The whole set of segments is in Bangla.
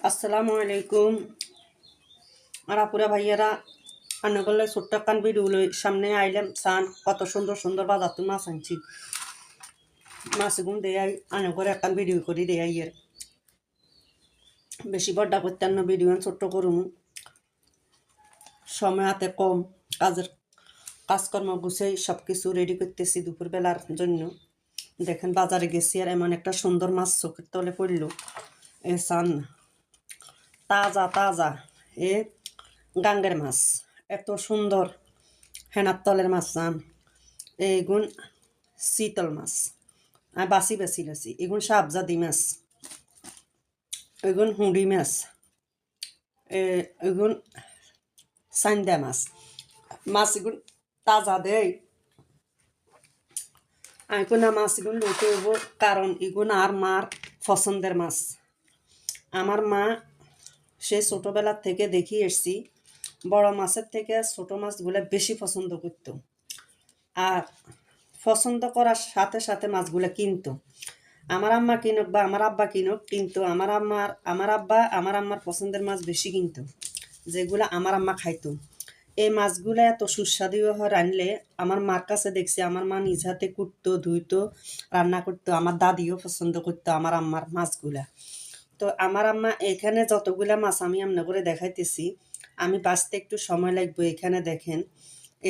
আসসালামু আলাইকুম। আর আপুরা ভাইয়ারা, আনগলে ছোট্ট কান ভিডিও সামনে আইলাম। সান কত সুন্দর সুন্দর বাজার তো মাছ আনছি। মাছ গুণ দেয় আনগরে একান ভিডিও করি দেয় এর বেশি বড্ডা করতেন না, ভিডিও ছোট্ট করুম। সময় হাতে কম, কাজের কাজকর্ম গুছাই সব কিছু রেডি করতেছি দুপুরবেলার জন্য। দেখেন বাজারে গেছি আর এমন একটা সুন্দর মাছ চোখের তলে পড়ল। এ সান তাজা তাজা এ গাঙ্গের মাছ, এত সুন্দর হেনার তলের মাছ চান। এইগুন শীতল মাছ আর বাসি বাসি বাসি এগুন সাবজাদি মাছ, এগুন হুঁড়ি মাছ, এগুন সান্দা মাছ। মাছ এগুন তাজা দেয়। আমি না মাছ এগুন লইতে হইব, কারণ এগুন আর মার পছন্দের মাছ। আমার মা সে ছোটোবেলার থেকে দেখি এসছি বড় মাছের থেকে ছোটো মাছগুলো বেশি পছন্দ করত, আর পছন্দ করার সাথে সাথে মাছগুলো কিনতো। আমার আম্মা কিনুক বা আমার আব্বা কিনুক, কিন্তু আমার আম্মার পছন্দের মাছ বেশি কিনতো, যেগুলো আমার আম্মা খাইতো। এই মাছগুলো এত সুস্বাদু হয় রানলে। আমার মার কাছে দেখছি আমার মা নিজ হাতে কুটতো, ধুইতো, রান্না করতো। আমার দাদিও পছন্দ করতো আমার আম্মার মাছগুলা। তো আমার আম্মা এখানে যতগুলা মাছ আমি আমনা করে দেখাইতেছি, আমি বাঁচতে একটু সময় লাগবে। এখানে দেখেন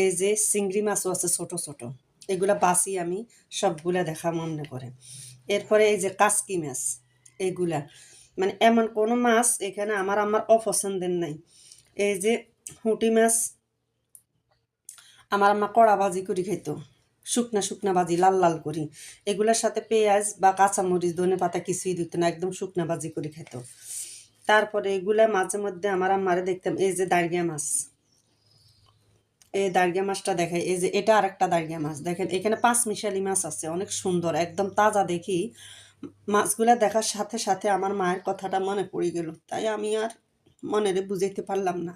এই যে চিংড়ি মাছও আছে ছোট ছোট, এগুলা বাছি আমি সবগুলা দেখা মনে করে। এরপরে এই যে কাসকি মাছ, এগুলা মানে এমন কোনো মাছ এখানে আমার অপছন্দের নাই। এই যে হুঁটি মাছ আমার আম্মা কড়া ভাজি করে খেত, শুকনা শুকনা ভাজি লাল লাল করি। এগুলোর সাথে পেঁয়াজ বা কাঁচামরিচ ধনে পাতা কিছুই দিত না, একদম শুকনা ভাজি করে খেত। তারপরে এগুলা মাঝে মধ্যে আমার আম্মারে দেখতাম এই যে দাঁড়িয়া মাছ, এই দাঁড়িয়া মাছটা দেখাই। এই যে এটা আর একটা দাঁড়িয়া মাছ, দেখেন এখানে 5 মিশালি মাছ আছে, অনেক সুন্দর একদম তাজা। দেখি মাছগুলা দেখার সাথে সাথে আমার মায়ের কথাটা মনে পড়ে গেল, তাই আমি আর মনেরে বুঝাইতে পারলাম না।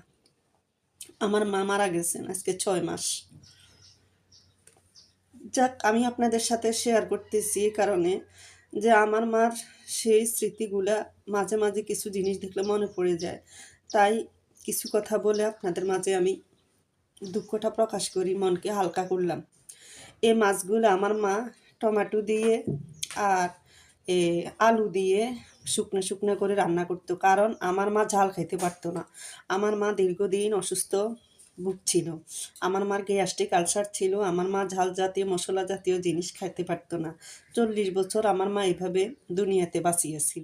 আমার মা মারা গেছেন আজকে 6 মাস। যাক, আমি আপনাদের সাথে শেয়ার করতেছি এই কারণে যে আমার মার সেই স্মৃতিগুলা মাঝে মাঝে কিছু জিনিস দেখলে মনে পড়ে যায়। তাই কিছু কথা বলে আপনাদের মাঝে আমি দুঃখটা প্রকাশ করি, মনকে হালকা করলাম। এই মাছগুলো আমার মা টমেটো দিয়ে আর আলু দিয়ে শুকনো শুকনো করে রান্না করতো, কারণ আমার মা ঝাল খাইতে পারতো না। আমার মা দীর্ঘদিন অসুস্থ ভুগছিল, আমার মার গ্যাস্ট্রিক আলসার ছিল। আমার মা ঝাল জাতীয় মশলা জাতীয় জিনিস খাইতে পারতো না। 40 বছর আমার মা এভাবে দুনিয়াতে বাঁচিয়েছিল।